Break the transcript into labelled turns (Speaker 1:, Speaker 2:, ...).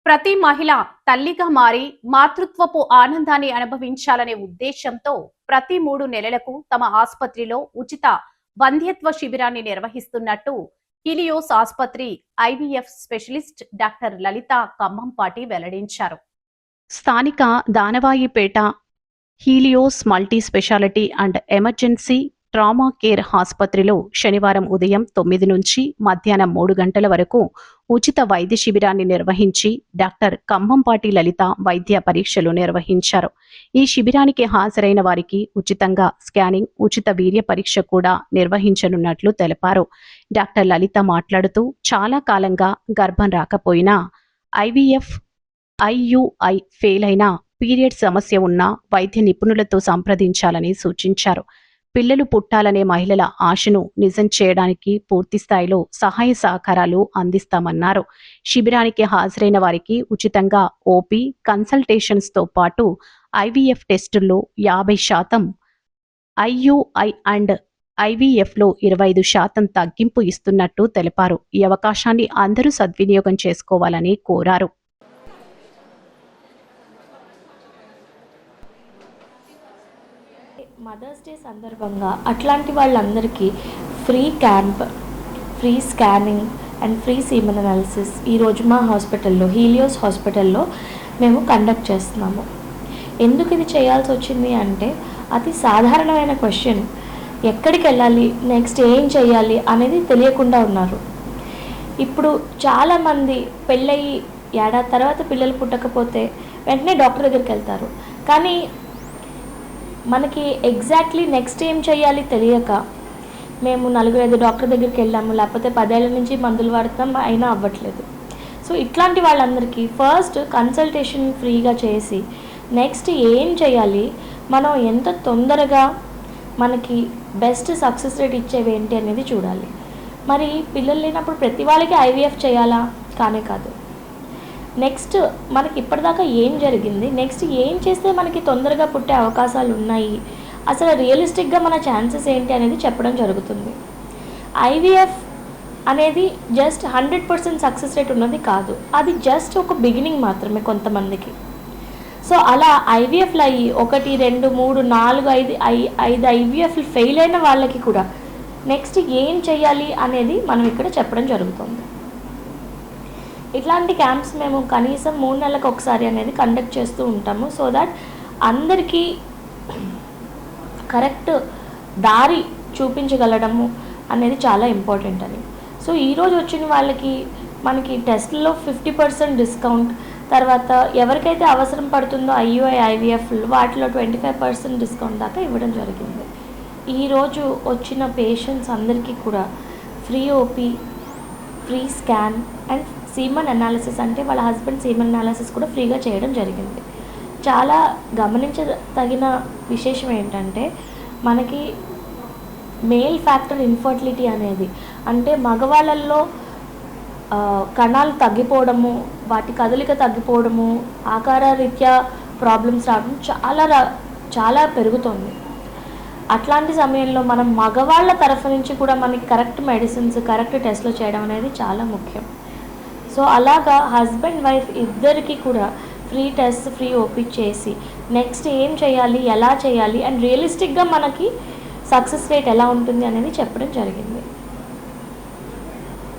Speaker 1: ప్రతి మహిళ తల్లిగా మారి మాతృత్వపు ఆనందాన్ని అనుభవించాలనే ఉద్దేశంతో ప్రతి 3 నెలలకు తమ ఆసుపత్రిలో ఉచిత వంధ్యత్వ శిబిరాన్ని నిర్వహిస్తున్నట్టు హిలియోస్ ఆసుపత్రి ఐవీఎఫ్ స్పెషలిస్ట్ డాక్టర్ లలిత ఖమ్మంపాటి వెల్లడించారు. స్థానిక Danavaipeta Helios multi speciality and emergency trauma care ఆసుపత్రిలో శనివారం ఉదయం 9 నుంచి మధ్యాహ్నం 3 గంటల వరకు ఉచిత వైద్య శిబిరాన్ని నిర్వహించి డాక్టర్ ఖమ్మంపాటి లలిత వైద్య పరీక్షలు నిర్వహించారు. ఈ శిబిరానికి హాజరైన వారికి ఉచితంగా స్కానింగ్, ఉచిత వీర్య పరీక్ష కూడా నిర్వహించనున్నట్లు తెలిపారు. డాక్టర్ లలిత మాట్లాడుతూ చాలా కాలంగా గర్భం రాకపోయినా ఐవీఎఫ్ ఐయుఐ ఫెయిల్ అయిన పీరియడ్ సమస్య ఉన్న వైద్య నిపుణులతో సంప్రదించాలని సూచించారు. పిల్లలు పుట్టాలనే మహిళల ఆశను నిజం చేయడానికి పూర్తి స్థాయిలో సహాయ సహకారాలు అందిస్తామన్నారు. శిబిరానికి హాజరైన వారికి ఉచితంగా ఓపీ కన్సల్టేషన్స్ తో పాటు ఐవీఎఫ్ టెస్టుల్లో 50%, ఐయుఐ అండ్ ఐవీఎఫ్లో 25% తగ్గింపు ఇస్తున్నట్టు తెలిపారు. ఈ అవకాశాన్ని అందరూ సద్వినియోగం చేసుకోవాలని కోరారు.
Speaker 2: మదర్స్ డే సందర్భంగా అట్లాంటి వాళ్ళందరికీ free camp, free scanning and free semen analysis ఈరోజు మా హాస్పిటల్లో, హీలియోస్ హాస్పిటల్లో మేము కండక్ట్ చేస్తున్నాము. ఎందుకు ఇది చేయాల్సి వచ్చింది అంటే, అతి సాధారణమైన క్వశ్చన్, ఎక్కడికి వెళ్ళాలి, నెక్స్ట్ ఏం చేయాలి అనేది తెలియకుండా ఉన్నారు. ఇప్పుడు చాలామంది పెళ్ళయి ఏడాది తర్వాత పిల్లలు పుట్టకపోతే వెంటనే డాక్టర్ దగ్గరికి వెళ్తారు. కానీ మనకి ఎగ్జాక్ట్లీ నెక్స్ట్ ఏం చేయాలి తెలియక మేము 4-5 డాక్టర్ దగ్గరికి వెళ్ళాము, లేకపోతే 10 ఏళ్ళ నుంచి మందులు వాడతాం, అయినా అవ్వట్లేదు. సో ఇట్లాంటి వాళ్ళందరికీ ఫస్ట్ కన్సల్టేషన్ ఫ్రీగా చేసి నెక్స్ట్ ఏం చేయాలి, మనం ఎంత తొందరగా మనకి బెస్ట్ సక్సెస్ రేట్ ఇచ్చేవి ఏంటి అనేది చూడాలి. మరి పిల్లలు లేనప్పుడు ప్రతి వాళ్ళకి ఐవీఎఫ్ చేయాలా? కానే కాదు. నెక్స్ట్ మనకి ఇప్పటిదాకా ఏం జరిగింది, నెక్స్ట్ ఏం చేస్తే మనకి తొందరగా పుట్టే అవకాశాలు ఉన్నాయి, అసలు రియలిస్టిక్గా మన ఛాన్సెస్ ఏంటి అనేది చెప్పడం జరుగుతుంది. ఐవీఎఫ్ అనేది జస్ట్ 100% సక్సెస్ రేట్ ఉన్నది కాదు, అది జస్ట్ ఒక బిగినింగ్ మాత్రమే కొంతమందికి. సో అలా ఐవీఎఫ్లు అయ్యి 1, 2, 3, 4, 5 ఐవీఎఫ్లు ఫెయిల్ అయిన వాళ్ళకి కూడా నెక్స్ట్ ఏం చేయాలి అనేది మనం ఇక్కడ చెప్పడం జరుగుతుంది. ఇట్లాంటి క్యాంప్స్ మేము కనీసం 3 నెలలకు ఒకసారి అనేది కండక్ట్ చేస్తూ ఉంటాము. సో దట్ అందరికీ కరెక్ట్ దారి చూపించగలడము అనేది చాలా ఇంపార్టెంట్ అని. సో ఈరోజు వచ్చిన వాళ్ళకి మనకి టెస్ట్లో 50% డిస్కౌంట్, తర్వాత ఎవరికైతే అవసరం పడుతుందో ఐయుఐ, ఐవీఎఫ్ వాటిలో 25% డిస్కౌంట్ దాకా ఇవ్వడం జరిగింది. ఈరోజు వచ్చిన పేషెంట్స్ అందరికీ కూడా free OP, free scan and semen analysis, అంటే వాళ్ళ హస్బెండ్ సీమన్ అనాలిసిస్ కూడా ఫ్రీగా చేయడం జరిగింది. చాలా గమనించదగిన విశేషం ఏంటంటే, మనకి మేల్ ఫ్యాక్టర్ ఇన్ఫర్టిలిటీ అనేది, అంటే మగవాళ్ళల్లో కణాలు తగ్గిపోవడము, వాటి కదలిక తగ్గిపోవడము, ఆకార రీత్యా ప్రాబ్లమ్స్ రావడం చాలా పెరుగుతుంది. అట్లాంటి సమయంలో మనం మగవాళ్ళ తరఫు నుంచి కూడా మనకి కరెక్ట్ మెడిసిన్స్, కరెక్ట్ టెస్ట్లు చేయడం అనేది చాలా ముఖ్యం. సో అలాగా హస్బెండ్ వైఫ్ ఇద్దరికి కూడా ఫ్రీ టెస్ట్, ఫ్రీ ఓపీ చేసి నెక్స్ట్ ఏం చేయాలి, ఎలా చేయాలి అండ్ రియలిస్టిక్గా మనకి సక్సెస్ రేట్ ఎలా ఉంటుంది అనేది చెప్పడం జరిగింది.